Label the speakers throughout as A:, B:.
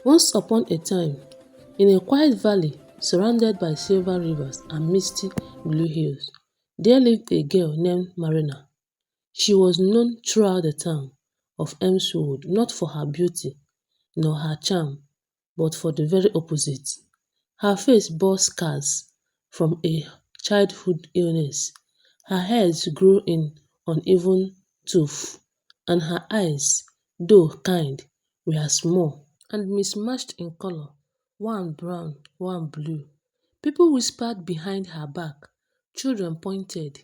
A: Once upon a time, in a quiet valley surrounded by silver rivers and misty blue hills, there lived a girl named Marina. She was known throughout the town of Elmswood not for her beauty nor her charm, but for the very opposite. Her face bore scars from a childhood illness. Her hairs grew in uneven tufts, and her eyes, though kind, were small and mismatched in color, one brown, one blue. People whispered behind her back, children pointed,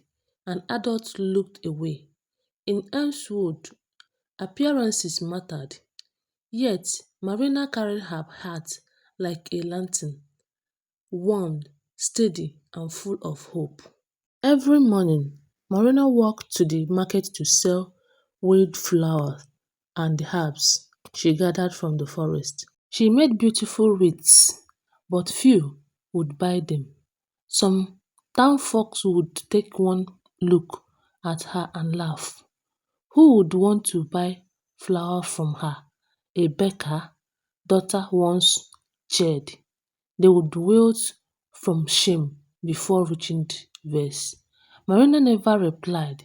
A: and adults looked away. In Elmswood, appearances mattered, yet Marina carried her heart like a lantern, warm, steady, and full of hope. Every morning, Marina walked to the market to sell wild flowers and the herbs she gathered from the forest. She made beautiful wreaths, but few would buy them. Some town folks would take one look at her and laugh. Who would want to buy flower from her? A baker daughter once cheered. They would wilt from shame before reaching the verse. Marina never replied.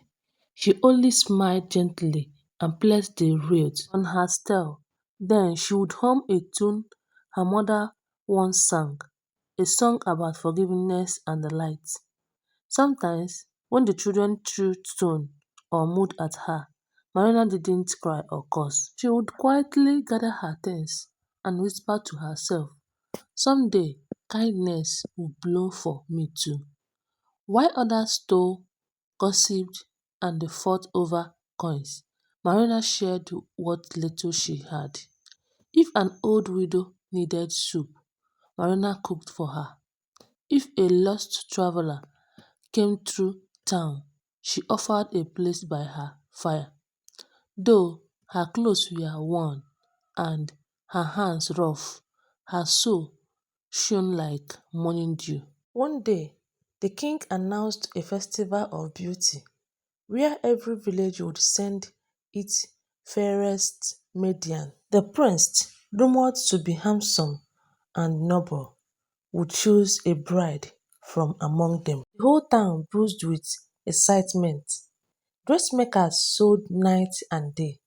A: She only smiled gently and placed the wreath on her stele. Then she would hum a tune her mother once sang, a song about forgiveness and the light. Sometimes, when the children threw stone or mood at her, Marina didn't cry or curse. She would quietly gather her things and whisper to herself, someday, kindness will bloom for me too. While others stole, gossiped, and they fought over coins, Marina shared what little she had. If an old widow needed soup, Marina cooked for her. If a lost traveler came through town, she offered a place by her fire. Though her clothes were worn and her hands rough, her soul shone like morning dew. One day, the king announced a festival of beauty where every village would send its fairest maiden. The prince, rumored to be handsome and noble, would choose a bride from among them. The whole town buzzed with excitement. Dressmakers sold night and day.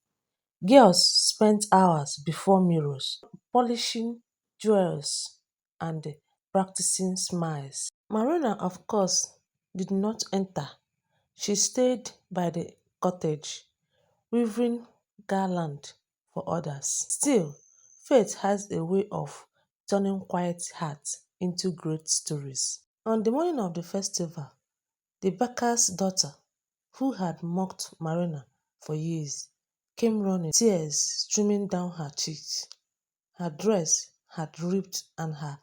A: Girls spent hours before mirrors, polishing jewels and practicing smiles. Marina, of course, did not enter. She stayed by the cottage, weaving garland for others. Still, fate has a way of turning quiet hearts into great stories. On the morning of the festival, the baker's daughter, who had mocked Marina for years, came running, tears streaming down her cheeks. Her dress had ripped and her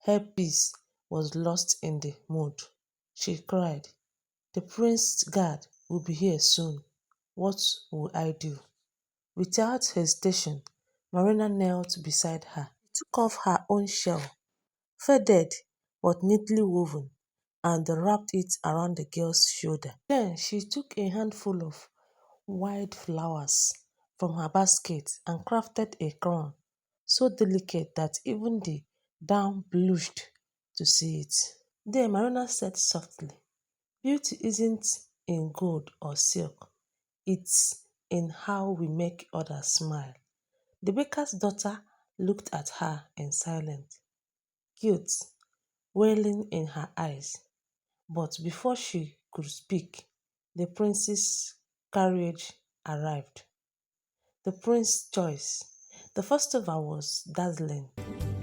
A: hairpiece was lost in the mud. She cried, "The prince's guard will be here soon. What will I do?" Without hesitation, Marina knelt beside her. She took off her own shell, faded but neatly woven, and wrapped it around the girl's shoulder. Then she took a handful of wild flowers from her basket and crafted a crown so delicate that even the down blushed to see it. Then Marina said softly, "Beauty isn't in gold or silk, it's in how we make others smile." The baker's daughter looked at her in silence, guilt welling in her eyes. But before she could speak, the prince's carriage arrived. The prince's choice. The festival was dazzling.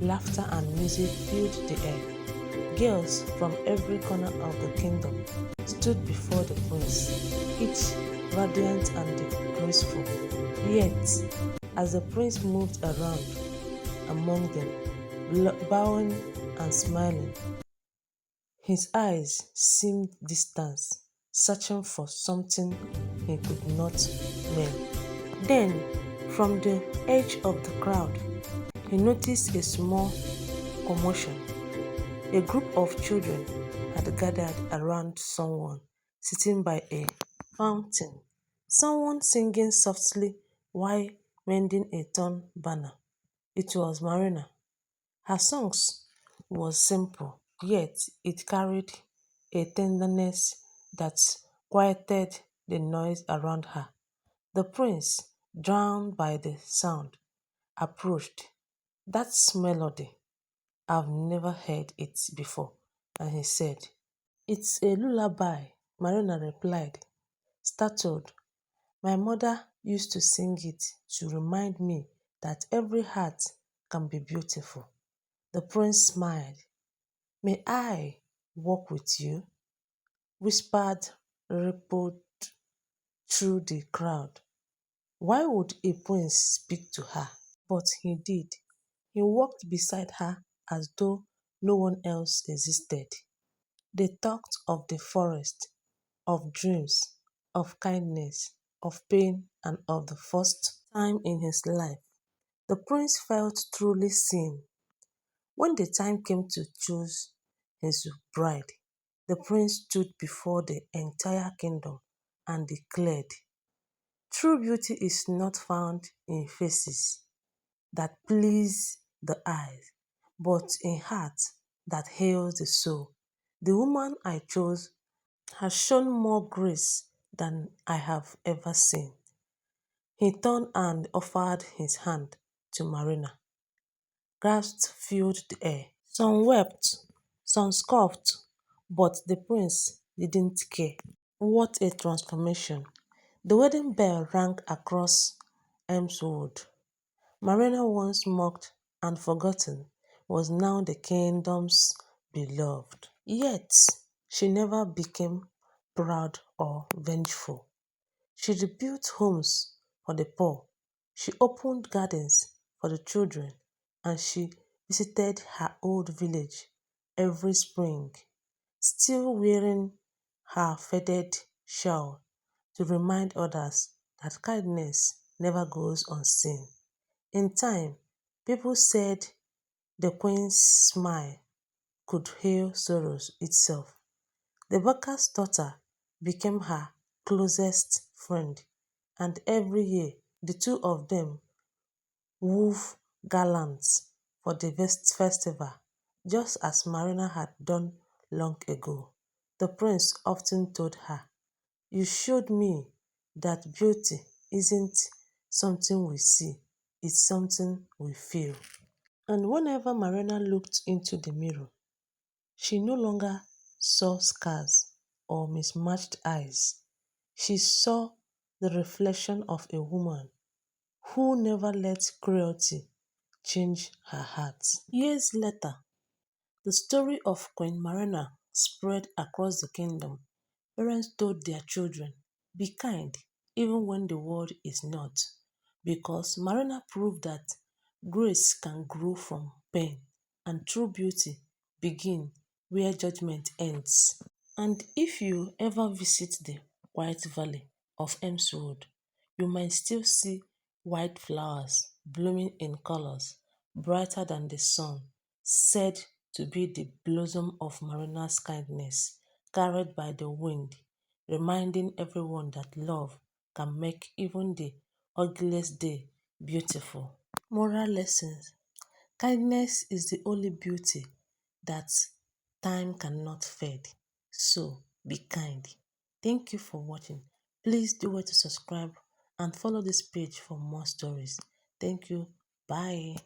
A: Laughter and music filled the air. Girls from every corner of the kingdom stood before the prince, each radiant and graceful. Yet, as the prince moved around among them, bowing and smiling, his eyes seemed distant, searching for something he could not name. Then, from the edge of the crowd, he noticed a small commotion. A group of children had gathered around someone sitting by a fountain, someone singing softly while mending a torn banner. It was Marina. Her songs was simple, yet it carried a tenderness that quieted the noise around her. The prince, drowned by the sound, approached. That's melody. I've never heard it before. And he said, It's a lullaby, Marina replied, startled. My mother used to sing it to remind me that every heart can be beautiful. The prince smiled. May I walk with you? Whispered rippled through the crowd. Why would a prince speak to her? But he did. He walked beside her as though no one else existed. They talked of the forest, of dreams, of kindness, of pain, and of the first time in his life. The prince felt truly seen. When the time came to choose his bride, the prince stood before the entire kingdom and declared, True beauty is not found in faces that please the eyes, but in hearts that hails the soul. The woman I chose has shown more grace than I have ever seen. He turned and offered his hand to Marina. Gasps filled the air. Some wept, some scoffed, but the prince didn't care. What a transformation! The wedding bell rang across Elmswood. Marina, once mocked and forgotten, was now the kingdom's beloved. Yet, she never became proud or vengeful. She rebuilt homes for the poor, she opened gardens for the children, and she visited her old village every spring, still wearing her faded shawl to remind others that kindness never goes unseen. In time, people said the queen's smile could heal sorrows itself. The baker's daughter became her closest friend, and every year the two of them wove garlands for the festival, just as Marina had done long ago. The prince often told her, You showed me that beauty isn't something we see, it's something we feel. And whenever Marina looked into the mirror, she no longer saw scars or mismatched eyes. She saw the reflection of a woman who never let cruelty change her heart. Years later, the story of Queen Marina spread across the kingdom. Parents told their children, Be kind, even when the world is not, because Marina proved that grace can grow from pain and true beauty begin where judgment ends. And if you ever visit the White Valley of Emswood, you might still see white flowers blooming in colors brighter than the sun, said to be the blossom of Marina's kindness, carried by the wind, reminding everyone that love can make even the ugliest day beautiful. Moral lessons. Kindness is the only beauty that time cannot fade. So be kind. Thank you for watching. Please do well to subscribe and follow this page for more stories. Thank you. Bye.